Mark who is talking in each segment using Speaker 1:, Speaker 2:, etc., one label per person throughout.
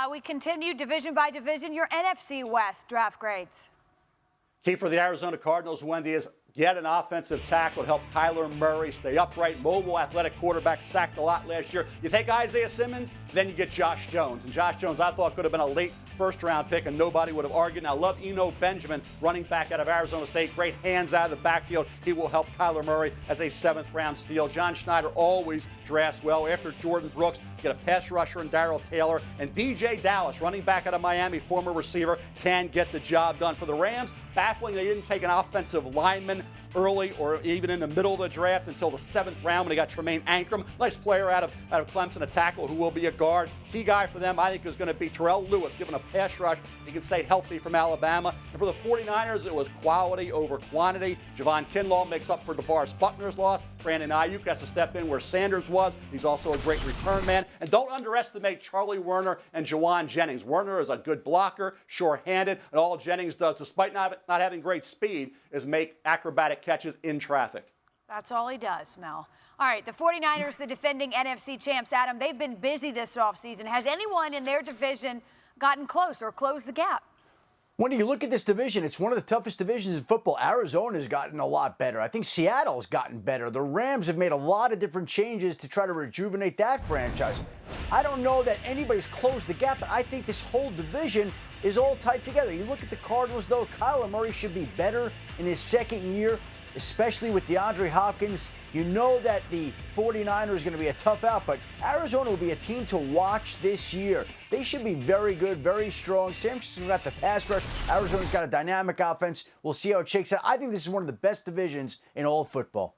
Speaker 1: We continue division by division, your NFC West draft grades.
Speaker 2: Key for the Arizona Cardinals, Wendy, is get an offensive tackle to help Kyler Murray stay upright, mobile, athletic quarterback, sacked a lot last year. You take Isaiah Simmons, then you get Josh Jones. And Josh Jones, I thought, could have been a late first-round pick, and nobody would have argued. And I love Eno Benjamin, running back out of Arizona State. Great hands out of the backfield. He will help Kyler Murray as a seventh-round steal. John Schneider always drafts well. After Jordan Brooks, get a pass rusher in Darrell Taylor. And DJ Dallas, running back out of Miami, former receiver, can get the job done. For the Rams, baffling they didn't take an offensive lineman early or even in the middle of the draft until the seventh round when they got Tremaine Ankrum. Nice player out of Clemson, a tackle who will be a guard. Key guy for them, I think, is going to be Terrell Lewis, given a pass rush. He can stay healthy from Alabama. And for the 49ers, it was quality over quantity. Javon Kinlaw makes up for DeForest Buckner's loss. Brandon Ayuk has to step in where Sanders was. He's also a great return man. And don't underestimate Charlie Werner and Jawan Jennings. Werner is a good blocker, sure-handed, and all Jennings does, despite not having great speed, is make acrobatic catches in traffic.
Speaker 1: That's all he does, Mel. All right, the 49ers, the defending NFC champs, Adam, they've been busy this offseason. Has anyone in their division gotten close or closed the gap?
Speaker 3: When you look at this division, it's one of the toughest divisions in football. Arizona's gotten a lot better. I think Seattle's gotten better. The Rams have made a lot of different changes to try to rejuvenate that franchise. I don't know that anybody's closed the gap, but I think this whole division is all tied together. You look at the Cardinals, though, Kyler Murray should be better in his second year, especially with DeAndre Hopkins. You know that the 49ers are going to be a tough out, but Arizona will be a team to watch this year. They should be very good, very strong. San Francisco got the pass rush. Arizona's got a dynamic offense. We'll see how it shakes out. I think this is one of the best divisions in all of football.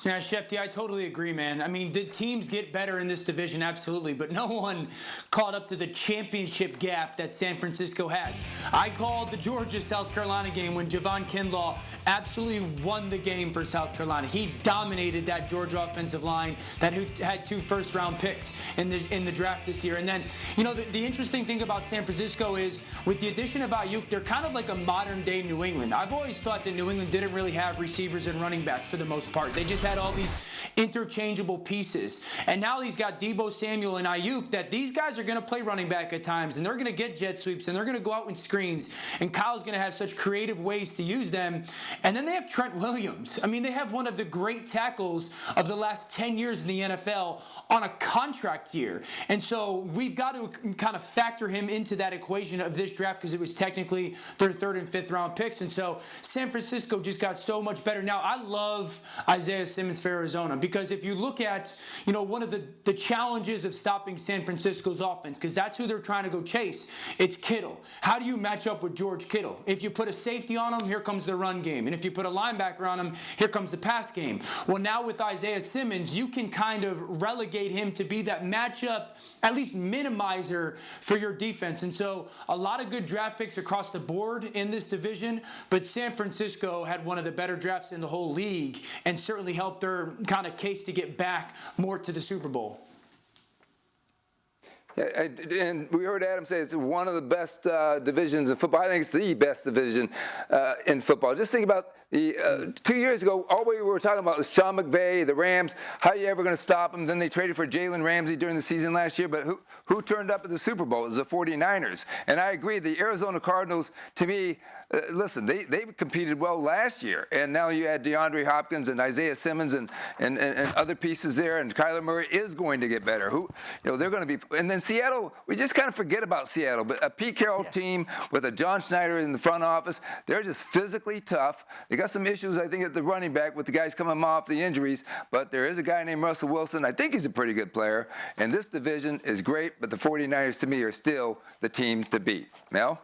Speaker 4: Yeah, Schefter, I totally agree, man. I mean, did teams get better in this division? Absolutely, but no one caught up to the championship gap that San Francisco has. I called the Georgia-South Carolina game when Javon Kinlaw absolutely won the game for South Carolina. He dominated that Georgia offensive line that had 2 first-round picks in the draft this year. And then, you know, the interesting thing about San Francisco is with the addition of Ayuk, they're kind of like a modern-day New England. I've always thought that New England didn't really have receivers and running backs for the most part. They just had all these interchangeable pieces. And now he's got Deebo Samuel and Ayuk that these guys are going to play running back at times, and they're going to get jet sweeps, and they're going to go out with screens, and Kyle's going to have such creative ways to use them. And then they have Trent Williams. I mean, they have one of the great tackles of the last 10 years in the NFL on a contract year. And so we've got to kind of factor him into that equation of this draft because it was technically their 3rd and 5th round picks. And so San Francisco just got so much better. Now, I love Isaiah Simmons for Arizona because if you look at, you know, one of the challenges of stopping San Francisco's offense, because that's who they're trying to go chase, it's Kittle. How do you match up with George Kittle? If you put a safety on him, here comes the run game. And if you put a linebacker on him, here comes the pass game. Well, now with Isaiah Simmons, you can kind of relegate him to be that matchup, at least minimizer for your defense. And so a lot of good draft picks across the board in this division, but San Francisco had one of the better drafts in the whole league and certainly helped their kind of case to get back more to the Super Bowl.
Speaker 5: Yeah, and we heard Adam say it's one of the best divisions in football. I think it's the best division in football. Just think about the 2 years ago, all we were talking about was Sean McVay, the Rams. How are you ever going to stop them? Then they traded for Jalen Ramsey during the season last year. But who turned up at the Super Bowl? It was the 49ers. And I agree, the Arizona Cardinals, to me, listen, they competed well last year. And now you add DeAndre Hopkins and Isaiah Simmons and other pieces there. And Kyler Murray is going to get better. They're going to be. And then Seattle, we just kind of forget about Seattle. But a Pete Carroll team with a John Schneider in the front office, they're just physically tough. They got some issues, I think, at the running back with the guys coming off the injuries. But there is a guy named Russell Wilson. I think he's a pretty good player. And this division is great. But the 49ers, to me, are still the team to beat. Mel?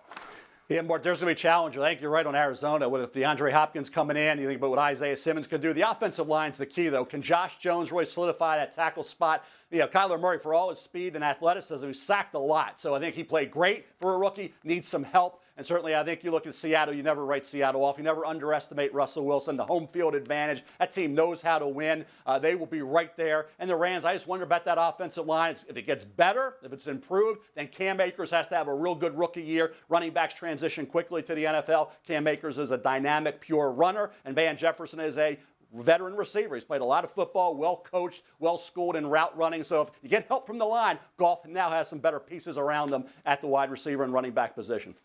Speaker 2: Yeah, Mort, there's going to be a challenge. I think you're right on Arizona. With DeAndre Hopkins coming in, you think about what Isaiah Simmons can do. The offensive line's the key, though. Can Josh Jones really solidify that tackle spot? You know, Kyler Murray, for all his speed and athleticism, he sacked a lot. So I think he played great for a rookie, needs some help. And certainly, I think you look at Seattle, you never write Seattle off. You never underestimate Russell Wilson, the home field advantage. That team knows how to win. They will be right there. And the Rams, I just wonder about that offensive line. If it gets better, if it's improved, then Cam Akers has to have a real good rookie year. Running backs transition quickly to the NFL. Cam Akers is a dynamic, pure runner. And Van Jefferson is a veteran receiver. He's played a lot of football, well coached, well schooled in route running. So if you get help from the line, Goff now has some better pieces around them at the wide receiver and running back position.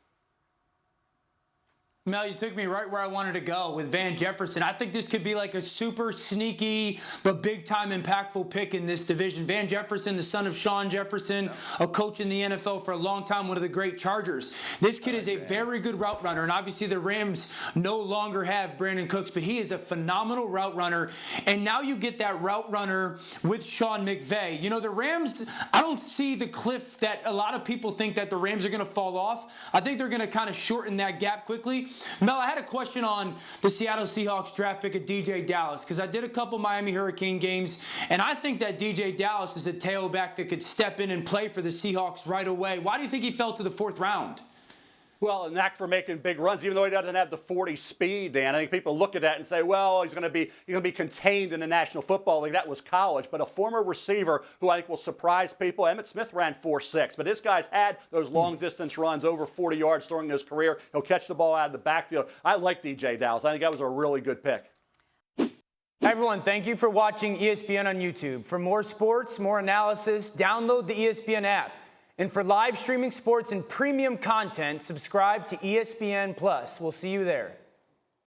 Speaker 4: Mel, you took me right where I wanted to go with Van Jefferson. I think this could be like a super sneaky but big-time impactful pick in this division. Van Jefferson, the son of Sean Jefferson, a coach in the NFL for a long time, one of the great Chargers. This kid is a very good route runner, and obviously the Rams no longer have Brandon Cooks, but he is a phenomenal route runner. And now you get that route runner with Sean McVay. You know, the Rams, I don't see the cliff that a lot of people think that the Rams are going to fall off. I think they're going to kind of shorten that gap quickly. Mel, I had a question on the Seattle Seahawks draft pick of DJ Dallas because I did a couple Miami Hurricane games, and I think that DJ Dallas is a tailback that could step in and play for the Seahawks right away. Why do you think he fell to the 4th round?
Speaker 2: Well, a knack for making big runs, even though he doesn't have the 40 speed, Dan. I think people look at that and say, well, he's going to be contained in the National Football League. That was college. But a former receiver who I think will surprise people. Emmitt Smith ran 4.6, but this guy's had those long-distance runs over 40 yards during his career. He'll catch the ball out of the backfield. I like DJ Dallas. I think that was a really good pick.
Speaker 6: Hi everyone, thank you for watching ESPN on YouTube. For more sports, more analysis, download the ESPN app. And for live streaming sports and premium content, subscribe to ESPN+. We'll see you there.